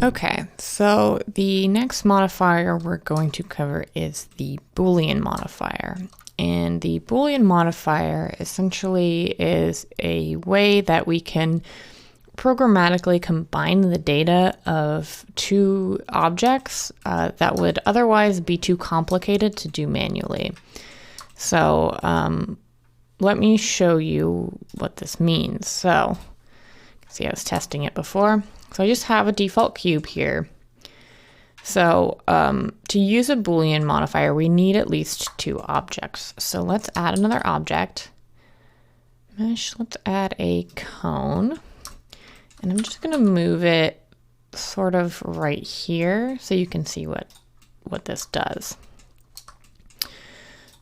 Okay, so the next modifier we're going to cover is the boolean modifier. And the boolean modifier essentially is a way that we can programmatically combine the data of two objects that would otherwise be too complicated to do manually. So let me show you what this means. So see, I was testing it before. So I just have a default cube here. So to use a boolean modifier, we need at least two objects. So let's add another object. Mesh, let's add a cone. And I'm just going to move it sort of right here so you can see what this does.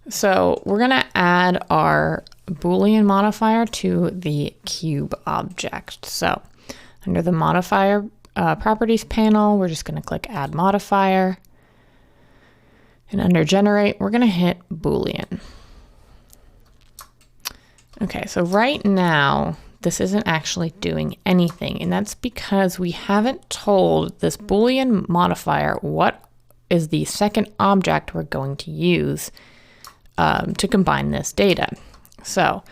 So we're going to add our boolean modifier to the cube object. So under the modifier properties panel, we're just going to click add modifier. And under generate, we're going to hit boolean. Okay, so right now, this isn't actually doing anything, and that's because we haven't told this boolean modifier what is the second object we're going to use to combine this data. So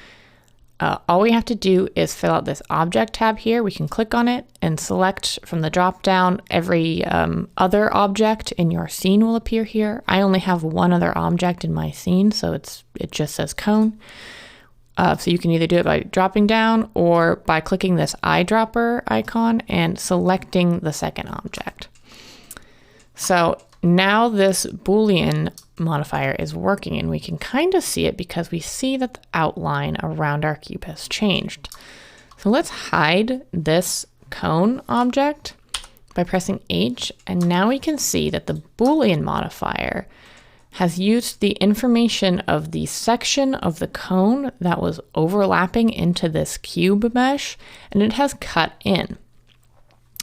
all we have to do is fill out this object tab here. We can click on it and select from the drop down every other object in your scene will appear here. I only have one other object in my scene, so it just says cone. So you can either do it by dropping down or by clicking this eyedropper icon and selecting the second object. So now this boolean modifier is working, and we can kind of see it because we see that the outline around our cube has changed. So let's hide this cone object by pressing H, and now we can see that the boolean modifier has used the information of the section of the cone that was overlapping into this cube mesh, and it has cut in.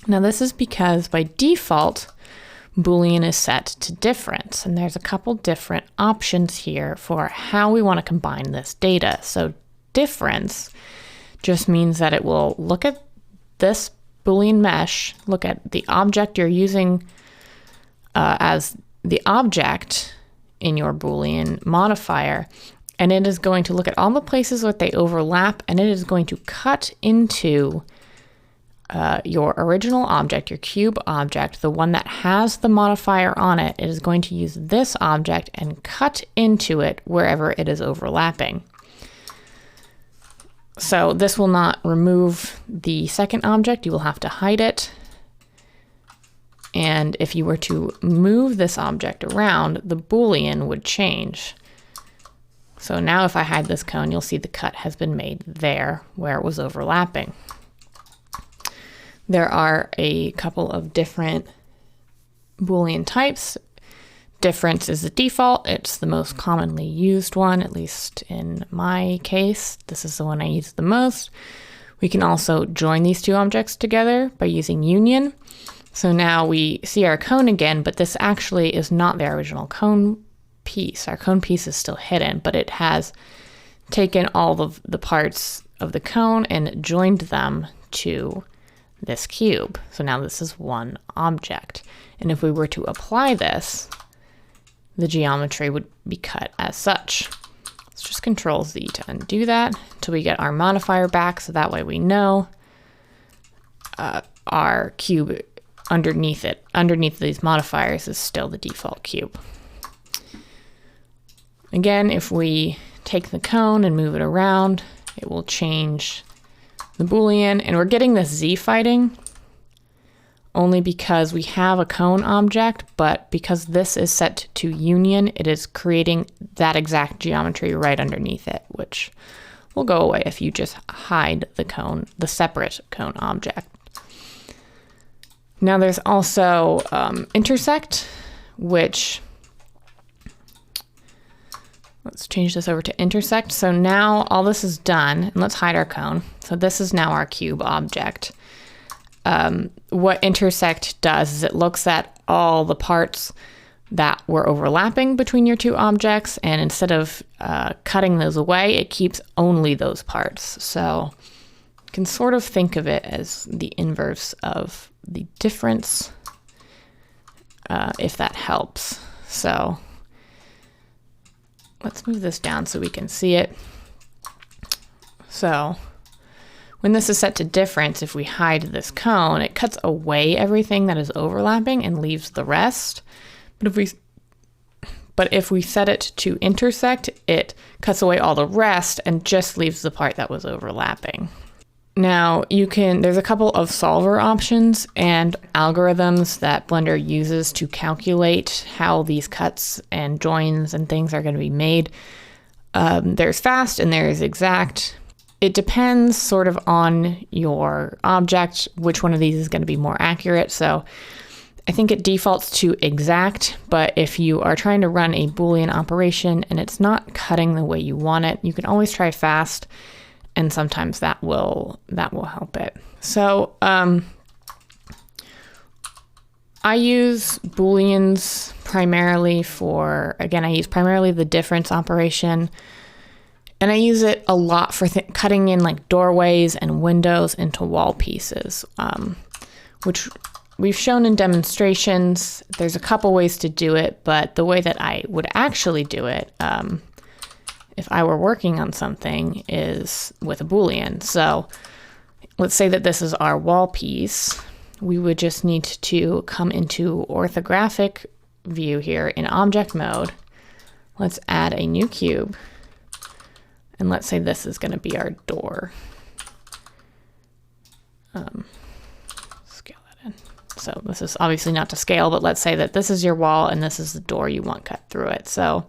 Now this is because by default, Boolean is set to difference, and there's a couple different options here for how we want to combine this data. So difference just means that it will look at this Boolean mesh, look at the object you're using as the object in your Boolean modifier, and it is going to look at all the places where they overlap, and it is going to cut into your original object, your cube object, the one that has the modifier on it. It is going to use this object and cut into it wherever it is overlapping. So this will not remove the second object. You will have to hide it. And if you were to move this object around, the Boolean would change. So now if I hide this cone, you'll see the cut has been made there where it was overlapping. There are a couple of different Boolean types. Difference is the default. It's the most commonly used one, at least in my case. This is the one I use the most. We can also join these two objects together by using union. So now we see our cone again, but this actually is not the original cone piece. Our cone piece is still hidden, but it has taken all of the parts of the cone and joined them to this cube. So now this is one object. And if we were to apply this, the geometry would be cut as such. Let's just Control Z to undo that until we get our modifier back, so that way we know our cube underneath it, underneath these modifiers, is still the default cube. Again, if we take the cone and move it around, it will change the Boolean, and we're getting this Z fighting only because we have a cone object, but because this is set to union, it is creating that exact geometry right underneath it, which will go away if you just hide the cone, the separate cone object. Now there's also intersect, which, let's change this over to intersect. So now all this is done, and let's hide our cone. So this is now our cube object. What intersect does is it looks at all the parts that were overlapping between your two objects, and instead of cutting those away, it keeps only those parts. So can sort of think of it as the inverse of the difference, if that helps. So let's move this down so we can see it. So when this is set to difference, if we hide this cone, it cuts away everything that is overlapping and leaves the rest. But if we set it to intersect, it cuts away all the rest and just leaves the part that was overlapping. Now there's a couple of solver options and algorithms that Blender uses to calculate how these cuts and joins and things are going to be made. There's fast and there's exact. It depends sort of on your object, which one of these is going to be more accurate. So I think it defaults to exact, but if you are trying to run a Boolean operation and it's not cutting the way you want it, you can always try fast, and sometimes that will help it. So I use Booleans primarily I use primarily the difference operation. And I use it a lot for cutting in like doorways and windows into wall pieces, which we've shown in demonstrations. There's a couple ways to do it, but the way that I would actually do it, if I were working on something, is with a Boolean. So let's say that this is our wall piece. We would just need to come into orthographic view here in object mode. Let's add a new cube. And let's say this is going to be our door. Scale that in. So this is obviously not to scale, but let's say that this is your wall and this is the door you want cut through it. So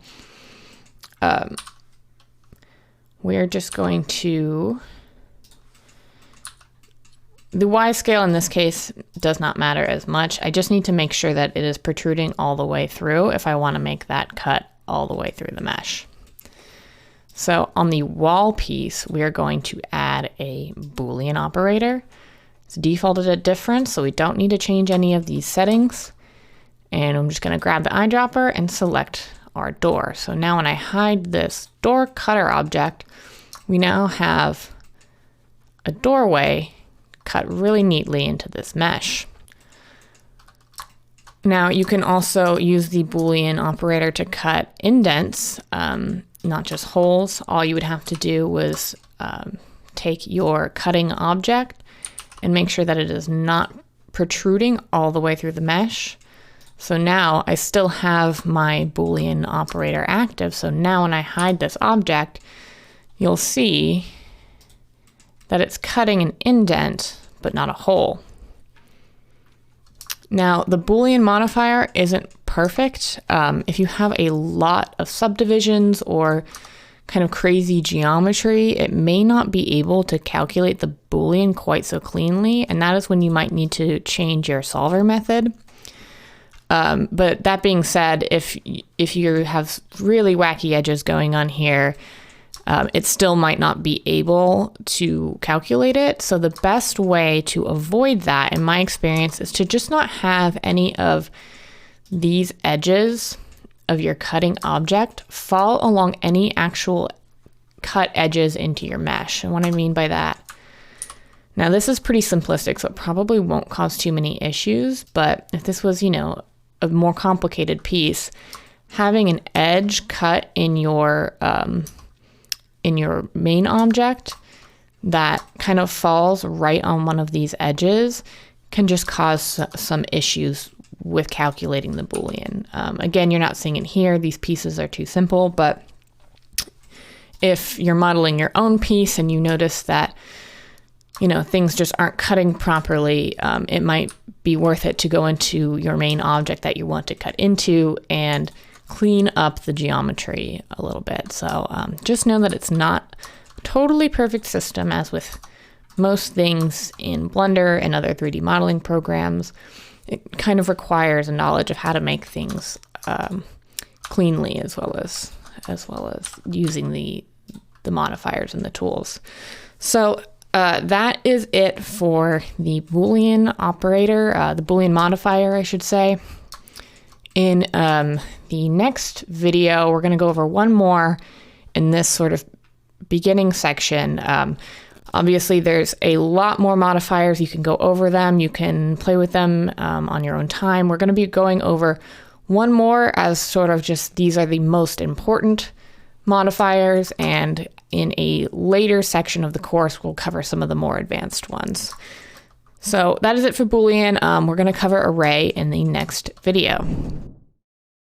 we're just going to, the Y scale in this case does not matter as much. I just need to make sure that it is protruding all the way through if I want to make that cut all the way through the mesh. So on the wall piece, we are going to add a Boolean operator. It's defaulted at difference, so we don't need to change any of these settings. And I'm just going to grab the eyedropper and select our door. So now when I hide this door cutter object, we now have a doorway cut really neatly into this mesh. Now you can also use the Boolean operator to cut indents, not just holes. All you would have to do was take your cutting object and make sure that it is not protruding all the way through the mesh. So now I still have my Boolean operator active. So now when I hide this object, you'll see that it's cutting an indent, but not a hole. Now, the Boolean modifier isn't perfect. If you have a lot of subdivisions or kind of crazy geometry, it may not be able to calculate the Boolean quite so cleanly, and that is when you might need to change your solver method. But that being said, if you have really wacky edges going on here, it still might not be able to calculate it. So the best way to avoid that, in my experience, is to just not have any of these edges of your cutting object fall along any actual cut edges into your mesh. And what I mean by that, now this is pretty simplistic, so it probably won't cause too many issues, but if this was, a more complicated piece, having an edge cut in your main object that kind of falls right on one of these edges can just cause some issues with calculating the Boolean. Again, you're not seeing it here. These pieces are too simple, but if you're modeling your own piece and you notice that, things just aren't cutting properly, it might be worth it to go into your main object that you want to cut into and clean up the geometry a little bit. So just know that it's not a totally perfect system, as with most things in Blender and other 3D modeling programs. It kind of requires a knowledge of how to make things cleanly, as well as using the modifiers and the tools. So that is it for the Boolean operator, the Boolean modifier, I should say. In the next video, we're going to go over one more in this sort of beginning section. Obviously, there's a lot more modifiers. You can go over them. You can play with them on your own time. We're going to be going over one more as sort of just these are the most important modifiers, and in a later section of the course, we'll cover some of the more advanced ones. So that is it for Boolean. We're going to cover array in the next video.